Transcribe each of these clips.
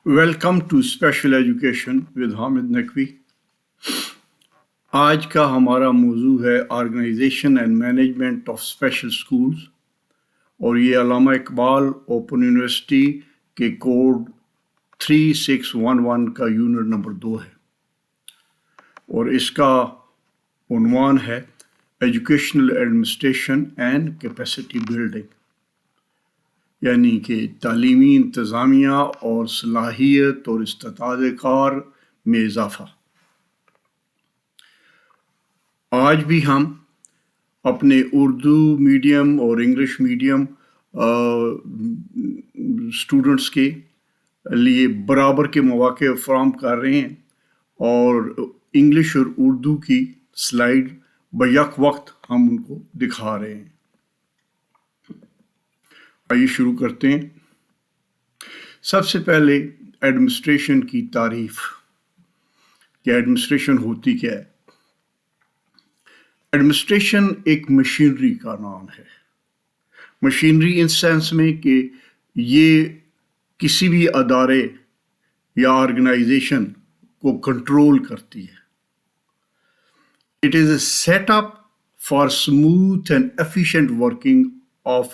Welcome to special education with Hamid Naqvi. آج کا ہمارا موضوع ہے organisation and management of special schools, اور یہ علامہ اقبال اوپن یونیورسٹی کے کوڈ 3611 کا یونٹ نمبر 2 ہے، اور اس کا عنوان ہے educational administration and capacity building, یعنی کہ تعلیمی انتظامیہ اور صلاحیت اور استطاعت کار میں اضافہ۔ آج بھی ہم اپنے اردو میڈیم اور انگلش میڈیم اسٹوڈنٹس کے لیے برابر کے مواقع فراہم کر رہے ہیں، اور انگلش اور اردو کی سلائیڈ بیک وقت ہم ان کو دکھا رہے ہیں۔ آئیے شروع کرتے ہیں۔ سب سے پہلے ایڈمنسٹریشن کی تعریف، کہ ایڈمنسٹریشن ہوتی کیا ہے۔ ایڈمنسٹریشن ایک مشینری کا نام ہے، مشینری ان سینس میں کہ یہ کسی بھی ادارے یا آرگنائزیشن کو کنٹرول کرتی ہے۔ It is a setup for smooth and efficient working of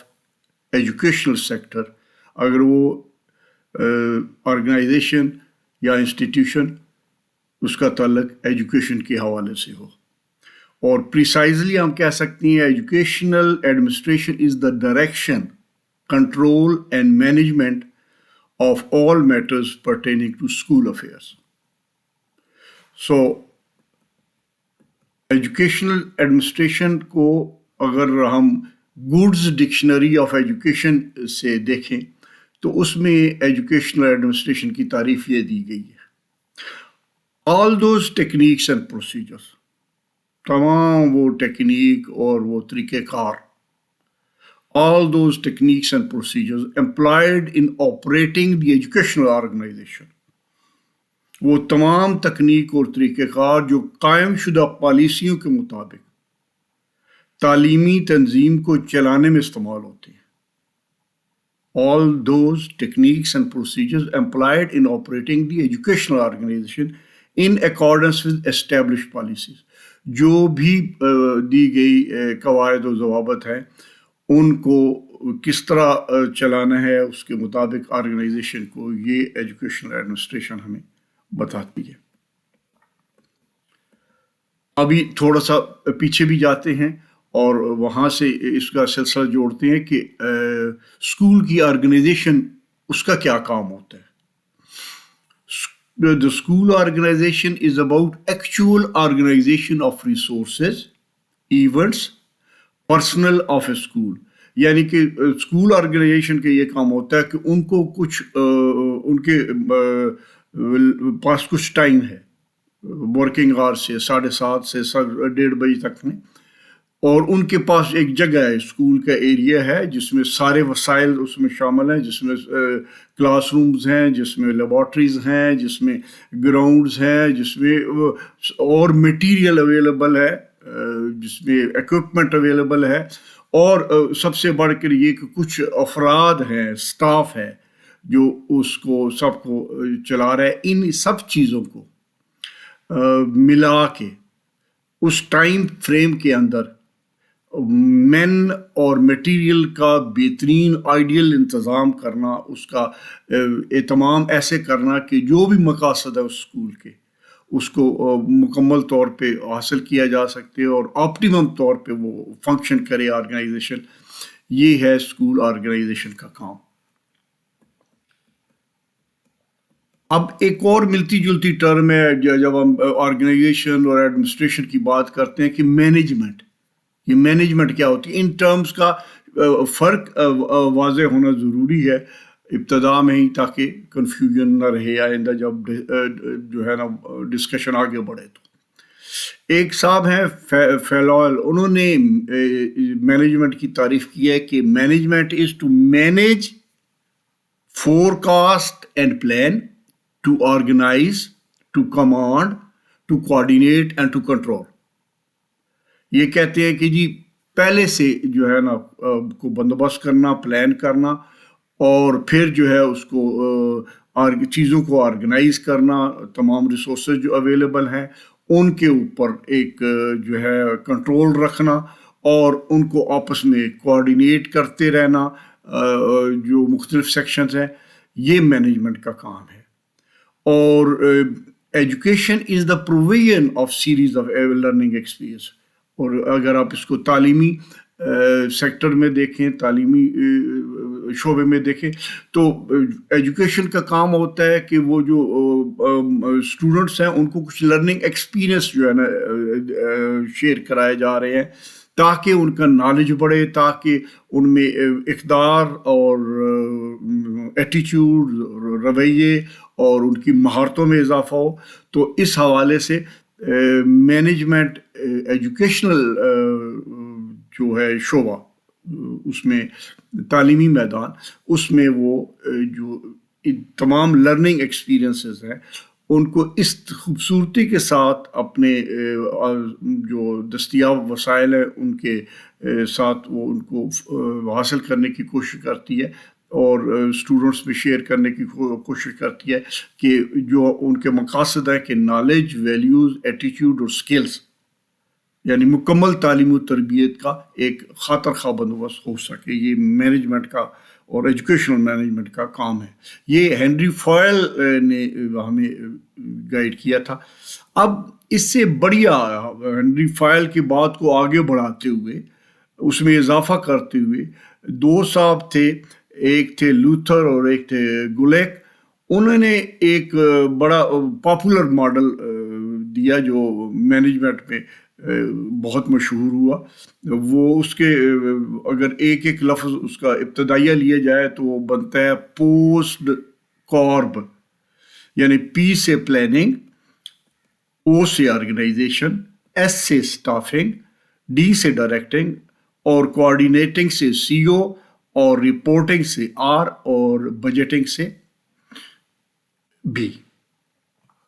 educational sector, اگر وہ آرگنائزیشن یا انسٹیٹیوشن اس کا تعلق ایجوکیشن کے حوالے سے ہو، اور پریسائزلی ہم کہہ سکتے ہیں educational administration is the direction, control and management of all matters pertaining to school affairs. So educational administration کو اگر ہم گڈز ڈکشنری آف ایجوکیشن سے دیکھیں تو اس میں ایجوکیشنل ایڈمنسٹریشن کی تعریف یہ دی گئی ہے: all those techniques and procedures, تمام وہ ٹیکنیک اور وہ طریقہ کار، all those techniques and procedures employed in operating the educational organization, وہ تمام تکنیک اور طریقہ کار جو قائم شدہ پالیسیوں کے مطابق تعلیمی تنظیم کو چلانے میں استعمال ہوتے ہیں۔ All those techniques and procedures employed in operating the educational organization in accordance with established policies، جو بھی دی گئی قواعد و ضوابط ہیں ان کو کس طرح چلانا ہے، اس کے مطابق آرگنائزیشن کو یہ ایجوکیشنل ایڈمنسٹریشن ہمیں بتاتی ہے۔ ابھی تھوڑا سا پیچھے بھی جاتے ہیں اور وہاں سے اس کا سلسلہ جوڑتے ہیں کہ اسکول کی آرگنائزیشن اس کا کیا کام ہوتا ہے۔ The school organization is about actual organization of resources, events, personnel of a school، یعنی کہ اسکول آرگنائزیشن کا یہ کام ہوتا ہے کہ ان کو کچھ ان کے پاس کچھ ٹائم ہے، ورکنگ آور سے 7:30 سے 1:30 بجے تک میں، اور ان کے پاس ایک جگہ ہے، اسکول کا ایریا ہے جس میں سارے وسائل اس میں شامل ہیں، جس میں کلاس رومز ہیں، جس میں لیبارٹریز ہیں، جس میں گراؤنڈز ہیں، جس میں اور میٹیریل اویلیبل ہے، جس میں ایکوپمنٹ اویلیبل ہے، اور سب سے بڑھ کر یہ کہ کچھ افراد ہیں، سٹاف ہے جو اس کو سب کو چلا رہا ہے۔ ان سب چیزوں کو ملا کے اس ٹائم فریم کے اندر مین اور میٹیریل کا بہترین آئیڈیل انتظام کرنا، اس کا اہتمام ایسے کرنا کہ جو بھی مقاصد ہے اس اسکول کے اس کو مکمل طور پہ حاصل کیا جا سکتے اور آپٹیمم طور پہ وہ فنکشن کرے آرگنائزیشن۔ یہ ہے اسکول آرگنائزیشن کا کام۔ اب ایک اور ملتی جلتی ٹرم ہے جب ہم آرگنائزیشن اور ایڈمنسٹریشن کی بات کرتے ہیں کہ مینجمنٹ۔ یہ مینجمنٹ کیا ہوتی ہے؟ ان ٹرمز کا فرق واضح ہونا ضروری ہے ابتدا میں ہی، تاکہ کنفیوژن نہ رہے آئندہ جب جو ہے نا ڈسکشن آگے بڑھے۔ تو ایک صاحب ہیں فیلوئل، انہوں نے مینجمنٹ کی تعریف کی ہے کہ management is to manage, forecast and plan, to organise, to command, to coordinate and to control. یہ کہتے ہیں کہ جی پہلے سے جو ہے نا کو بندوبست کرنا، پلان کرنا، اور پھر جو ہے اس کو چیزوں کو آرگنائز کرنا، تمام ریسورسز جو اویلیبل ہیں ان کے اوپر ایک جو ہے کنٹرول رکھنا اور ان کو آپس میں کوآرڈینیٹ کرتے رہنا، جو مختلف سیکشنز ہیں، یہ مینجمنٹ کا کام ہے. اور education is the provision of series of learning experience. اور اگر آپ اس کو تعلیمی سیکٹر میں دیکھیں، تعلیمی شعبے میں دیکھیں، تو ایجوکیشن کا کام ہوتا ہے کہ وہ جو اسٹوڈنٹس ہیں ان کو کچھ لرننگ ایکسپیرئنس جو ہے نا شیئر کرائے جا رہے ہیں تاکہ ان کا نالج بڑھے، تاکہ ان میں اقدار اور ایٹیچیوڈ، رویے اور ان کی مہارتوں میں اضافہ ہو. تو اس حوالے سے مینجمنٹ ایجوکیشنل جو ہے شعبہ، اس میں تعلیمی میدان، اس میں وہ جو تمام لرننگ ایکسپیرئنسز ہیں ان کو اس خوبصورتی کے ساتھ اپنے جو دستیاب وسائل ہیں ان کے ساتھ وہ ان کو حاصل کرنے کی کوشش کرتی ہے اور اسٹوڈنٹس میں شیئر کرنے کی کوشش کرتی ہے کہ جو ان کے مقاصد ہیں کہ نالج، ویلیوز، ایٹیٹیوڈ اور سکلز، یعنی مکمل تعلیم و تربیت کا ایک خاطر خواہ بندوبست ہو سکے. یہ مینجمنٹ کا اور ایجوکیشنل مینجمنٹ کا کام ہے. یہ ہنری فوئل نے ہمیں گائیڈ کیا تھا. اب اس سے بڑھیا ہنری فوئل کی بات کو آگے بڑھاتے ہوئے، اس میں اضافہ کرتے ہوئے، دو صاحب تھے، ایک تھے لوتھر اور ایک تھے گولیک. انہوں نے ایک بڑا پاپولر ماڈل دیا جو مینجمنٹ میں بہت مشہور ہوا. وہ اس کے اگر ایک ایک لفظ اس کا ابتدائیہ لیا جائے تو وہ بنتا ہے پوسٹ کارب، یعنی پی سے پلاننگ، او سے آرگنائزیشن، ایس سے اسٹافنگ، ڈی سے ڈائریکٹنگ اور کوآرڈینیٹنگ سے سی او اور رپورٹنگ سے آر اور بجٹنگ سے بھی.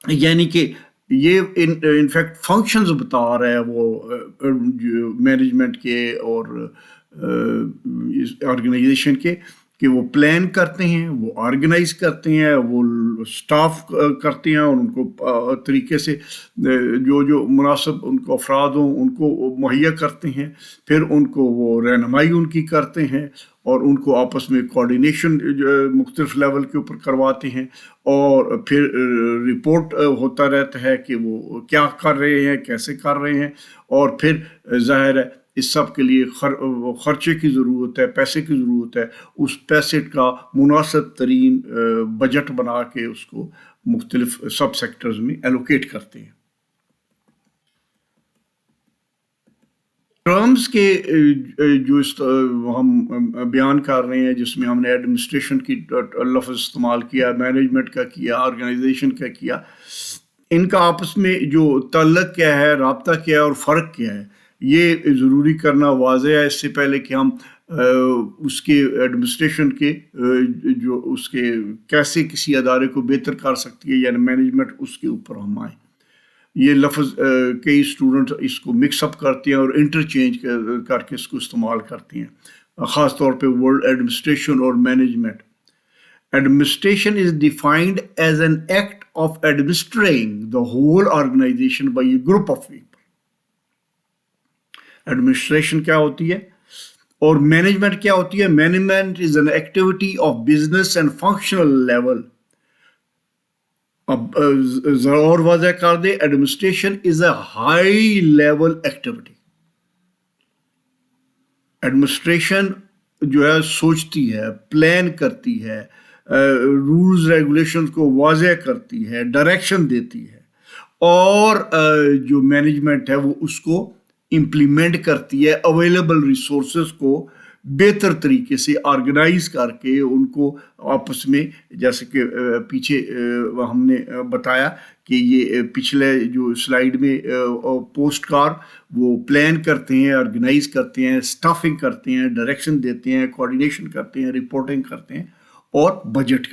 یعنی کہ یہ انفیکٹ فنکشنز بتا رہا ہے وہ مینجمنٹ کے اور آرگنائزیشن کے، کہ وہ پلان کرتے ہیں، وہ آرگنائز کرتے ہیں، وہ سٹاف کرتے ہیں اور ان کو طریقے سے جو مناسب ان کو افراد ہوں ان کو مہیا کرتے ہیں. پھر ان کو وہ رہنمائی ان کی کرتے ہیں اور ان کو آپس میں کوآرڈینیشن مختلف لیول کے اوپر کرواتے ہیں. اور پھر رپورٹ ہوتا رہتا ہے کہ وہ کیا کر رہے ہیں، کیسے کر رہے ہیں. اور پھر ظاہر ہے اس سب کے لیے خرچے کی ضرورت ہے، پیسے کی ضرورت ہے. اس پیسے کا مناسب ترین بجٹ بنا کے اس کو مختلف سب سیکٹرز میں ایلوکیٹ کرتے ہیں. ٹرمز کے جو ہم بیان کر رہے ہیں، جس میں ہم نے ایڈمنسٹریشن کی لفظ استعمال کیا، مینجمنٹ کا کیا، آرگنائزیشن کا کیا، ان کا آپس میں جو تعلق کیا ہے، رابطہ کیا ہے اور فرق کیا ہے، یہ ضروری کرنا واضح ہے اس سے پہلے کہ ہم اس کے ایڈمنسٹریشن کے جو اس کے کیسے کسی ادارے کو بہتر کر سکتی ہے، یعنی مینجمنٹ، اس کے اوپر ہم آئیں. یہ لفظ کئی اسٹوڈنٹ اس کو مکس اپ کرتے ہیں اور انٹرچینج کر کے اس کو استعمال کرتے ہیں، خاص طور پہ ورڈ ایڈمنسٹریشن اور management. Administration is defined as an act of administering the whole organization by a group of people. Administration کیا ہوتی ہے اور management کیا ہوتی ہے؟ Management is an activity of business and functional level. اب ذرا اور واضح کر دے، administration is a high level activity. Administration جو ہے سوچتی ہے، پلان کرتی ہے، رولز ریگولیشن کو واضح کرتی ہے، ڈائریکشن دیتی ہے، اور جو مینجمنٹ ہے وہ اس کو امپلیمنٹ کرتی ہے، اویلیبل ریسورسز کو بہتر طریقے سے آرگنائز کر کے ان کو آپس میں، جیسے کہ پیچھے ہم نے بتایا کہ یہ پچھلے جو سلائیڈ میں پوسٹ کار وہ پلان کرتے ہیں، آرگنائز کرتے ہیں، سٹافنگ کرتے ہیں، ڈائریکشن دیتے ہیں، کوآرڈینیشن کرتے ہیں، رپورٹنگ کرتے ہیں اور بجٹ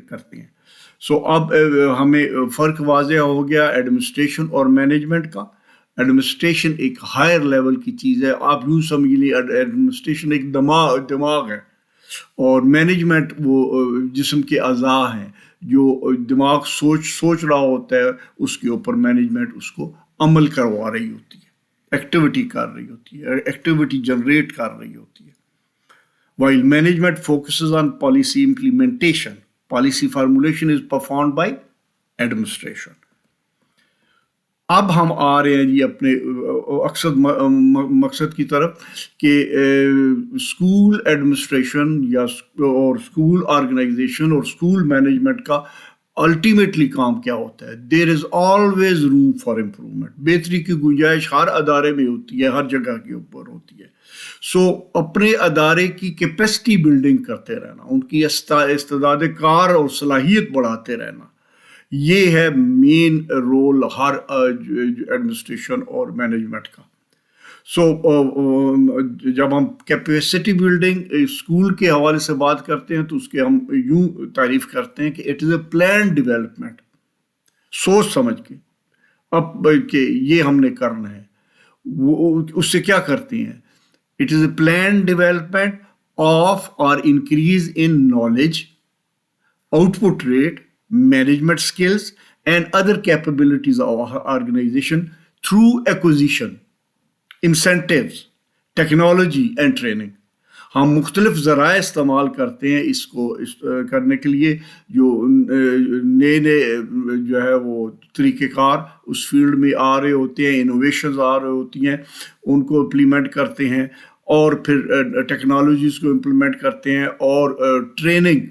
کرتے ہیں. سو اب ہمیں فرق واضح ہو گیا ایڈمنسٹریشن اور مینجمنٹ کا. ایڈمنسٹریشن ایک ہائر لیول کی چیز ہے. آپ یوں سمجھ لیے ایڈمنسٹریشن ایک دماغ ہے اور مینجمنٹ وہ جسم کے اعضاء ہیں، جو دماغ سوچ رہا ہوتا ہے اس کے اوپر مینجمنٹ اس کو عمل کروا رہی ہوتی ہے، ایکٹیویٹی کر رہی ہوتی ہے، ایکٹیویٹی جنریٹ کر رہی ہوتی ہے. While management focuses on policy implementation, policy formulation is performed by administration. اب ہم آ رہے ہیں جی اپنے مقصد کی طرف کہ اسکول ایڈمنسٹریشن اور اسکول آرگنائزیشن اور اسکول مینجمنٹ کا الٹیمیٹلی کام کیا ہوتا ہے. There is always room for improvement. بہتری کی گنجائش ہر ادارے میں ہوتی ہے، ہر جگہ کے اوپر ہوتی ہے. سو اپنے ادارے کی کیپیسٹی بلڈنگ کرتے رہنا، ان کی استعداد کار اور صلاحیت بڑھاتے رہنا، یہ ہے مین رول ہر ایڈمنسٹریشن اور مینجمنٹ کا. سو جب ہم کیپیسٹی بلڈنگ اسکول کے حوالے سے بات کرتے ہیں تو اس کے ہم یوں تعریف کرتے ہیں کہ it is a plan development, سوچ سمجھ کے اب کہ یہ ہم نے کرنا ہے. وہ اس سے کیا کرتے ہیں؟ It is a planned development of or increase in knowledge, output rate, management skills, and other capabilities of our organization through acquisition, incentives, technology, and training. ہم مختلف ذرائع استعمال کرتے ہیں اس کو کرنے کے لیے. جو نئے جو ہے وہ طریقہ کار اس فیلڈ میں آ رہے ہوتے ہیں، انوویشنز آ رہے ہوتی ہیں، ان کو امپلیمنٹ کرتے ہیں، اور پھر ٹیکنالوجیز کو امپلیمنٹ کرتے ہیں، اور ٹریننگ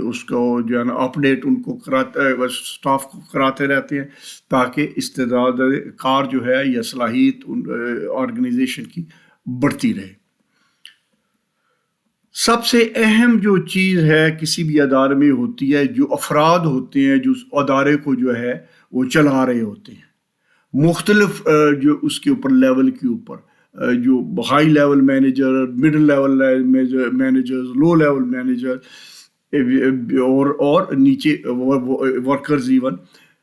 اس کو جو ہے نا اپڈیٹ ان کو اسٹاف کو کراتے رہتے ہیں تاکہ استعداد کار جو ہے یا صلاحیت آرگنائزیشن کی بڑھتی رہے. سب سے اہم جو چیز ہے کسی بھی ادارے میں ہوتی ہے، جو افراد ہوتے ہیں جو ادارے کو جو ہے وہ چلا رہے ہوتے ہیں، مختلف جو اس کے اوپر لیول کے اوپر جو high level manager, middle level managers, low level manager اور نیچے ورکرز ایون،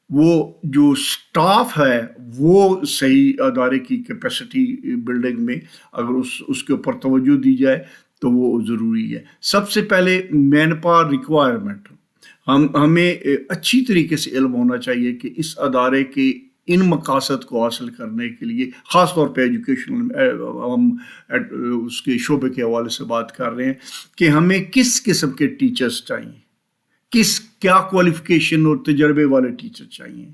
وہ جو سٹاف ہے وہ صحیح ادارے کی کیپیسٹی بلڈنگ میں اگر اس کے اوپر توجہ دی جائے تو وہ ضروری ہے. سب سے پہلے مین پاور ریکوائرمنٹ، ہمیں اچھی طریقے سے علم ہونا چاہیے کہ اس ادارے کے ان مقاصد کو حاصل کرنے کے لیے، خاص طور پہ ایجوکیشن ہم اس کے شعبے کے حوالے سے بات کر رہے ہیں کہ ہمیں کس قسم کے ٹیچرز چاہیے، کیا کوالیفیکیشن اور تجربے والے ٹیچر چاہیے.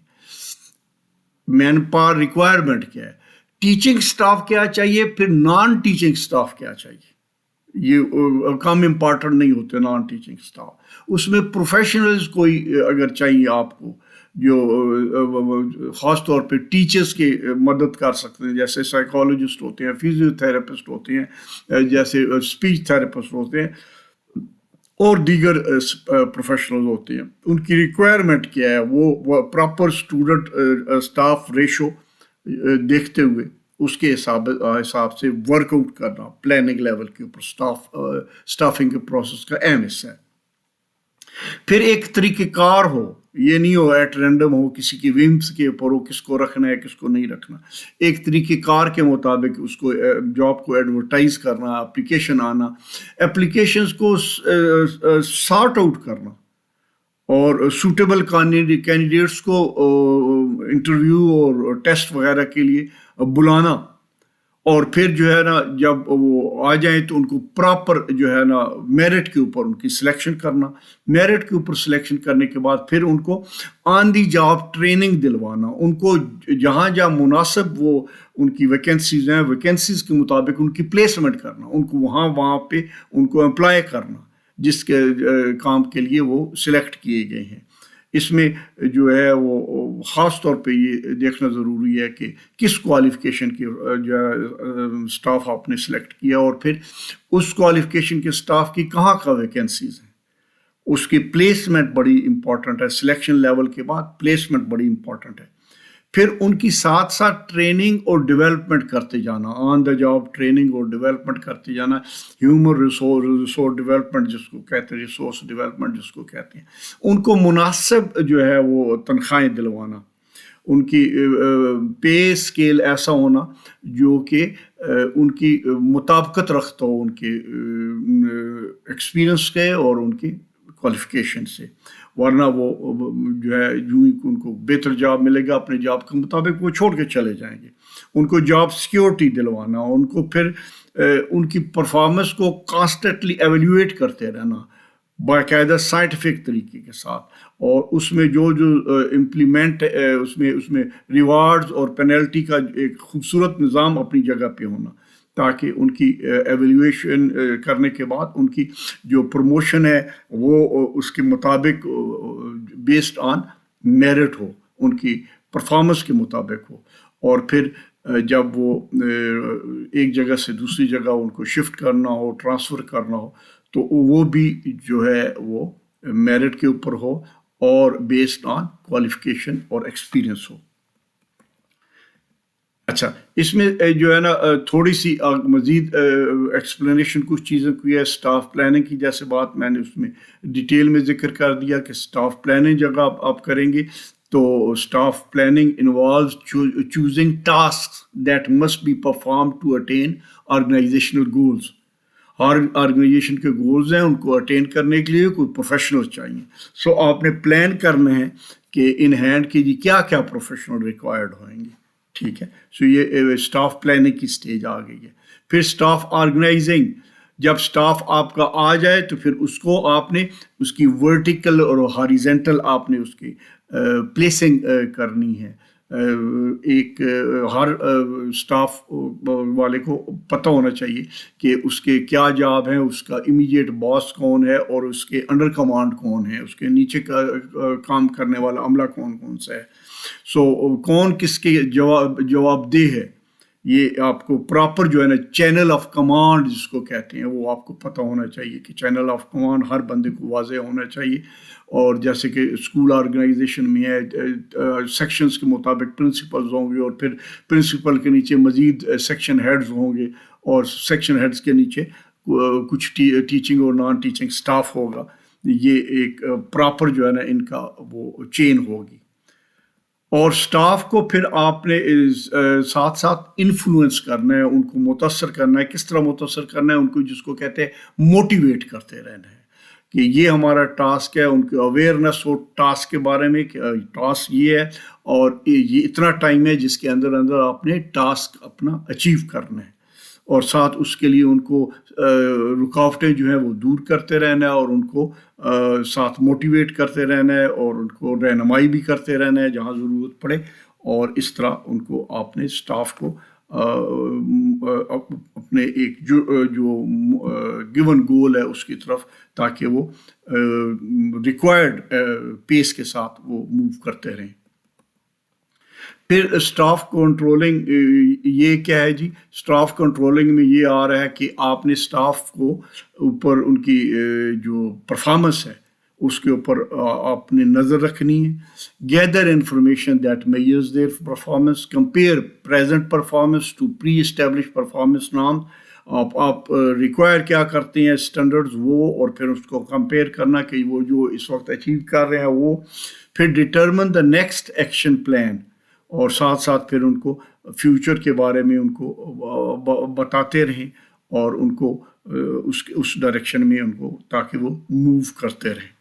مین پاور ریکوائرمنٹ کیا ہے، ٹیچنگ سٹاف کیا چاہیے، پھر نان ٹیچنگ سٹاف کیا چاہیے. یہ کم امپارٹنٹ نہیں ہوتے نان ٹیچنگ سٹاف. اس میں پروفیشنلز کوئی اگر چاہیے آپ کو جو خاص طور پہ ٹیچرز کی مدد کر سکتے ہیں، جیسے سائیکالوجسٹ ہوتے ہیں، فزیو تھراپسٹ ہوتے ہیں، جیسے اسپیچ تھراپسٹ ہوتے ہیں اور دیگر پروفیشنلز ہوتے ہیں. ان کی ریکوائرمنٹ کیا ہے، وہ پراپر اسٹوڈنٹ اسٹاف ریشو دیکھتے ہوئے اس کے حساب سے ورک آؤٹ کرنا پلاننگ لیول کے اوپر اسٹافنگ کے پروسیس کا اہم حصہ ہے. پھر ایک طریقہ کار ہو، یہ نہیں ہو ایٹ رینڈم ہو، کسی کی ومس کے اوپر ہو کس کو رکھنا ہے کس کو نہیں رکھنا. ایک طریقہ کار کے مطابق اس کو جاب کو ایڈورٹائز کرنا، اپلیکیشن آنا، اپلیکیشنز کو سارٹ آؤٹ کرنا اور سوٹیبل کینڈیڈیٹس کو انٹرویو اور ٹیسٹ وغیرہ کے لیے بلانا، اور پھر جو ہے نا جب وہ آ جائیں تو ان کو پراپر جو ہے نا میرٹ کے اوپر ان کی سلیکشن کرنا. میرٹ کے اوپر سلیکشن کرنے کے بعد پھر ان کو آن دی جاب ٹریننگ دلوانا، ان کو جہاں جہاں مناسب وہ ان کی ویکینسیز ہیں، ویکینسیز کے مطابق ان کی پلیسمنٹ کرنا، ان کو وہاں پہ ان کو امپلائی کرنا جس کے کام کے لیے وہ سلیکٹ کیے گئے ہیں. اس میں جو ہے وہ خاص طور پہ یہ دیکھنا ضروری ہے کہ کس کوالیفیکیشن کی جو ہے سٹاف آپ نے سلیکٹ کیا، اور پھر اس کوالیفیکیشن کے سٹاف کی کہاں کا ویکینسیز ہیں. اس کی پلیسمنٹ بڑی امپورٹنٹ ہے، سلیکشن لیول کے بعد پلیسمنٹ بڑی امپورٹنٹ ہے. پھر ان کی ساتھ ساتھ ٹریننگ اور ڈیولپمنٹ کرتے جانا، آن دا جاب ٹریننگ اور ڈیولپمنٹ کرتے جانا. ہیومن ریسورس ڈیولپمنٹ جس کو کہتے ہیں، ریسورس ڈیولپمنٹ جس کو کہتے ہیں. ان کو مناسب جو ہے وہ تنخواہیں دلوانا، ان کی پے اسکیل ایسا ہونا جو کہ ان کی مطابقت رکھتا ہو ان کے ایکسپیرئنس کے اور ان کی کوالیفیکیشن سے، ورنہ وہ جو ہے یوں ہی ان کو بہتر جاب ملے گا اپنے جاب کے مطابق وہ چھوڑ کے چلے جائیں گے. ان کو جاب سیکیورٹی دلوانا، ان کو پھر ان کی پرفارمنس کو کانسٹنٹلی ایویلیویٹ کرتے رہنا باقاعدہ سائنٹیفک طریقے کے ساتھ، اور اس میں جو امپلیمنٹ اس میں ریوارڈز اور پینلٹی کا ایک خوبصورت نظام اپنی جگہ پہ ہونا، تاکہ ان کی ایویلیویشن کرنے کے بعد ان کی جو پروموشن ہے وہ اس کے مطابق بیسڈ آن میرٹ ہو، ان کی پرفارمنس کے مطابق ہو. اور پھر جب وہ ایک جگہ سے دوسری جگہ ان کو شفٹ کرنا ہو، ٹرانسفر کرنا ہو، تو وہ بھی جو ہے وہ میرٹ کے اوپر ہو اور بیسڈ آن کوالیفیکیشن اور ایکسپیرئنس ہو. اچھا، اس میں جو ہے نا تھوڑی سی مزید ایکسپلینیشن کچھ چیزوں کی ہے. اسٹاف پلاننگ کی جیسے بات میں نے اس میں ڈیٹیل میں ذکر کر دیا کہ اسٹاف پلاننگ جگہ آپ کریں گے تو staff planning involves choosing task that must be perform to attain organisational goals. ہر آرگنائزیشن کے گولز ہیں، ان کو اٹین کرنے کے لیے کوئی پروفیشنل چاہیے. سو آپ نے پلان کرنا ہے کہ ان ہینڈ کے جی کیا کیا پروفیشنل ریکوائرڈ ہوئیں گے. ٹھیک ہے، سو یہ اسٹاف پلاننگ کی سٹیج آ گئی ہے. پھر اسٹاف آرگنائزنگ، جب اسٹاف آپ کا آ جائے تو پھر اس کو آپ نے اس کی ورٹیکل اور ہاریزنٹل آپ نے اس کی پلیسنگ کرنی ہے. ایک ہر اسٹاف والے کو پتہ ہونا چاہیے کہ اس کے کیا جاب ہیں، اس کا امیڈیٹ باس کون ہے اور اس کے انڈر کمانڈ کون ہے، اس کے نیچے کا کام کرنے والا عملہ کون کون سا ہے. سو کون کس کے جواب دہ ہے، یہ آپ کو پراپر جو ہے نا چینل آف کمانڈ جس کو کہتے ہیں وہ آپ کو پتہ ہونا چاہیے کہ چینل آف کمانڈ ہر بندے کو واضح ہونا چاہیے. اور جیسے کہ اسکول آرگنائزیشن میں ہے سیکشنز کے مطابق پرنسپلز ہوں گے، اور پھر پرنسپل کے نیچے مزید سیکشن ہیڈز ہوں گے، اور سیکشن ہیڈز کے نیچے کچھ ٹیچنگ اور نان ٹیچنگ سٹاف ہوگا. یہ ایک پراپر جو ہے نا ان کا وہ چین ہوگی. اور سٹاف کو پھر آپ نے ساتھ ساتھ انفلوئنس کرنا ہے، ان کو متاثر کرنا ہے. کس طرح متاثر کرنا ہے؟ ان کو جس کو کہتے ہیں موٹیویٹ کرتے رہنا ہے کہ یہ ہمارا ٹاسک ہے. ان کی اویئرنیس ہو ٹاسک کے بارے میں کہ ٹاسک یہ ہے اور یہ اتنا ٹائم ہے جس کے اندر آپ نے ٹاسک اپنا اچیو کرنا ہے. اور ساتھ اس کے لیے ان کو رکاوٹیں جو ہیں وہ دور کرتے رہنا ہے، اور ان کو ساتھ موٹیویٹ کرتے رہنا ہے، اور ان کو رہنمائی بھی کرتے رہنا ہے جہاں ضرورت پڑے. اور اس طرح ان کو آپ نے اسٹاف کو اپنے ایک جو گیون گول ہے اس کی طرف، تاکہ وہ ریکوائرڈ پیس کے ساتھ وہ موو کرتے رہیں. پھر اسٹاف کنٹرولنگ، یہ کیا ہے جی؟ اسٹاف کنٹرولنگ میں یہ آ رہا ہے کہ آپ نے اسٹاف کو اوپر ان کی جو پرفارمنس ہے اس کے اوپر آپ نے نظر رکھنی ہے. Gather information that measures their performance, compare present performance to pre establish performance نام. آپ ریکوائر کیا کرتے ہیں اسٹینڈرڈز وہ، اور پھر اس کو کمپیئر کرنا کہ وہ جو اس وقت اچیو کر رہے ہیں وہ. پھر determine the next action plan, اور ساتھ ساتھ پھر ان کو فیوچر کے بارے میں ان کو بتاتے رہیں، اور ان کو اس ڈائریکشن میں ان کو تاکہ وہ موو کرتے رہیں.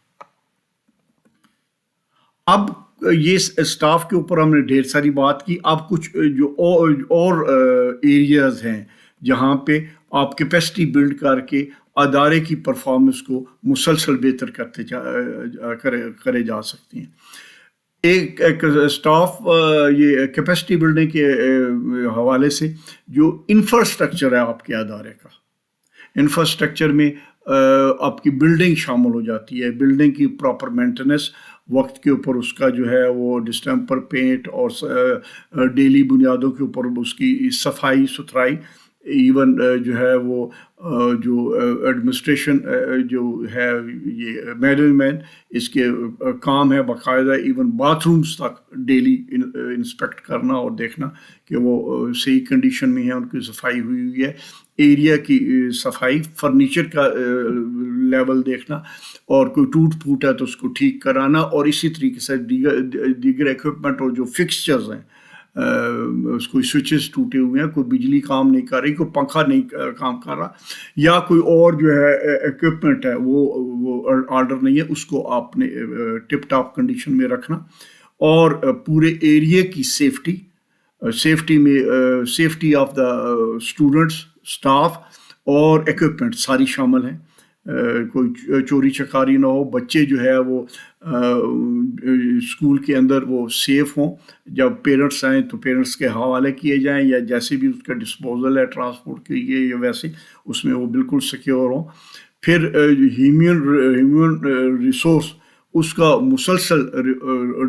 اب یہ اسٹاف کے اوپر ہم نے ڈھیر ساری بات کی. اب کچھ جو اور ایریاز ہیں جہاں پہ آپ کیپیسٹی بلڈ کر کے ادارے کی پرفارمنس کو مسلسل بہتر کرے جا سکتے ہیں. ایک اسٹاف یہ کیپیسٹی بلڈنگ کے حوالے سے جو انفراسٹرکچر ہے آپ کے ادارے کا، انفراسٹرکچر میں آپ کی بلڈنگ شامل ہو جاتی ہے. بلڈنگ کی پراپر مینٹیننس، وقت کے اوپر اس کا جو ہے وہ ڈسٹمپر پینٹ اور ڈیلی بنیادوں کے اوپر اس کی صفائی ستھرائی، ایون جو ہے وہ جو ایڈمنسٹریشن جو ہے یہ مینجمنٹ اس کے کام ہے باقاعدہ ایون باتھ رومس تک ڈیلی انسپیکٹ کرنا اور دیکھنا کہ وہ صحیح کنڈیشن میں ہیں، ان کی صفائی ہوئی ہے، ایریا کی صفائی، فرنیچر کا لیول دیکھنا، اور کوئی ٹوٹ پھوٹ ہے تو اس کو ٹھیک کرانا، اور اسی طریقے سے دیگر ایکوپمنٹ اور جو فکسچرز ہیں، کوئی سوئچز ٹوٹے ہوئے ہیں، کوئی بجلی کام نہیں کر رہی، کوئی پنکھا نہیں کام کر رہا، یا کوئی اور جو ہے ایکوپمنٹ ہے وہ آرڈر نہیں ہے، اس کو آپ نے ٹپ ٹاپ کنڈیشن میں رکھنا، اور پورے ایریا کی سیفٹی میں safety of the students, staff اور ایکوپمنٹ ساری شامل ہیں، کوئی چوری چکاری نہ ہو، بچے جو ہے وہ اسکول کے اندر وہ سیف ہوں، جب پیرنٹس آئیں تو پیرنٹس کے حوالے کیے جائیں، یا جیسے بھی اس کا ڈسپوزل ہے ٹرانسپورٹ کے لیے یا ویسے اس میں وہ بالکل سیکیور ہوں۔ پھر ہیومن ریسورس اس کا مسلسل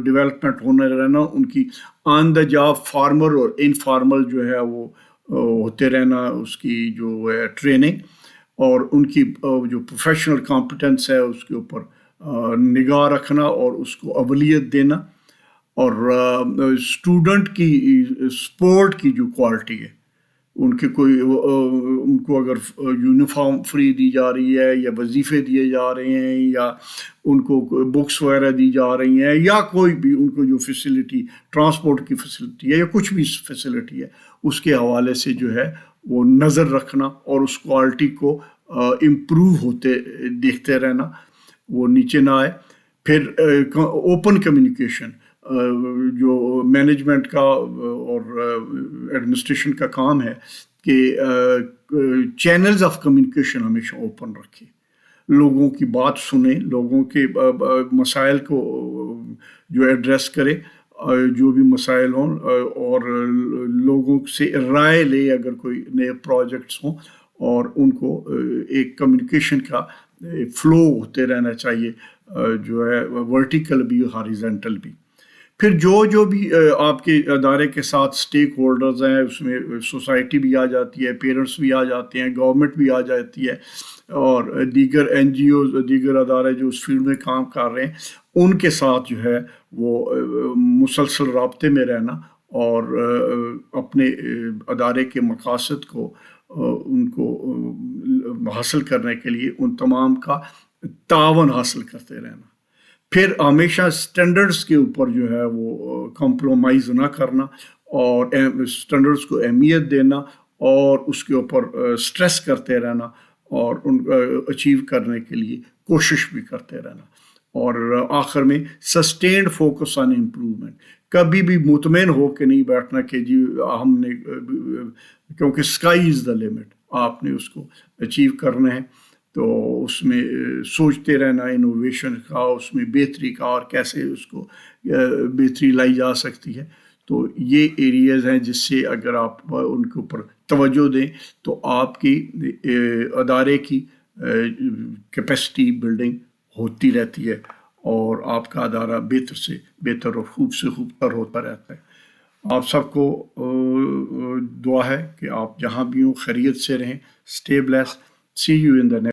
ڈیولپمنٹ ہونے رہنا، ان کی آن دا جاب فارمر اور انفارمل جو ہے وہ ہوتے رہنا، اس کی جو ہے ٹریننگ اور ان کی جو پروفیشنل کمپٹنس ہے اس کے اوپر نگاہ رکھنا اور اس کو اولویت دینا، اور اسٹوڈنٹ کی سپورٹ کی جو کوالٹی ہے، ان کو اگر یونیفارم فری دی جا رہی ہے یا وظیفے دیے جا رہے ہیں یا ان کو بکس وغیرہ دی جا رہی ہیں یا کوئی بھی ان کو جو فیسلٹی ٹرانسپورٹ کی فیسلٹی ہے یا کچھ بھی فیسلٹی ہے، اس کے حوالے سے جو ہے وہ نظر رکھنا اور اس کوالٹی کو امپروو ہوتے دیکھتے رہنا، وہ نیچے نہ آئے۔ پھر اوپن کمیونیکیشن جو مینجمنٹ کا اور ایڈمنسٹریشن کا کام ہے کہ چینلز آف کمیونیکیشن ہمیشہ اوپن رکھے، لوگوں کی بات سنیں، لوگوں کے مسائل کو جو ایڈریس کرے، جو بھی مسائل ہوں، اور لوگوں سے رائے لے اگر کوئی نئے پروجیکٹس ہوں، اور ان کو ایک کمیونیکیشن کا فلو ہوتے رہنا چاہیے، جو ہے ورٹیکل بھی ہاریزنٹل بھی۔ پھر جو بھی آپ کے ادارے کے ساتھ سٹیک ہولڈرز ہیں، اس میں سوسائٹی بھی آ جاتی ہے، پیرنٹس بھی آ جاتے ہیں، گورنمنٹ بھی آ جاتی ہے، اور دیگر این جی اوز، دیگر ادارے جو اس فیلڈ میں کام کر رہے ہیں، ان کے ساتھ جو ہے وہ مسلسل رابطے میں رہنا اور اپنے ادارے کے مقاصد کو ان کو حاصل کرنے کے لیے ان تمام کا تعاون حاصل کرتے رہنا۔ پھر ہمیشہ سٹینڈرڈز کے اوپر جو ہے وہ کمپرومائز نہ کرنا، اور سٹینڈرڈز کو اہمیت دینا اور اس کے اوپر سٹریس کرتے رہنا، اور ان اچیو کرنے کے لیے کوشش بھی کرتے رہنا، اور آخر میں سسٹینڈ فوکس آن امپروومنٹ، کبھی بھی مطمئن ہو کے نہیں بیٹھنا کہ جی ہم نے، کیونکہ اسکائی از دا لمٹ، آپ نے اس کو اچیو کرنا ہے، تو اس میں سوچتے رہنا انوویشن کا، اس میں بہتری کا، اور کیسے اس کو بہتری لائی جا سکتی ہے۔ تو یہ ایریاز ہیں جس سے اگر آپ ان کے اوپر توجہ دیں تو آپ کی ادارے کی کیپیسٹی بلڈنگ ہوتی رہتی ہے، اور آپ کا ادارہ بہتر سے بہتر اور خوب سے خوب تر ہوتا رہتا ہے۔ آپ سب کو دعا ہے کہ آپ جہاں بھی ہوں خیریت سے رہیں، stay blessed, see you in the next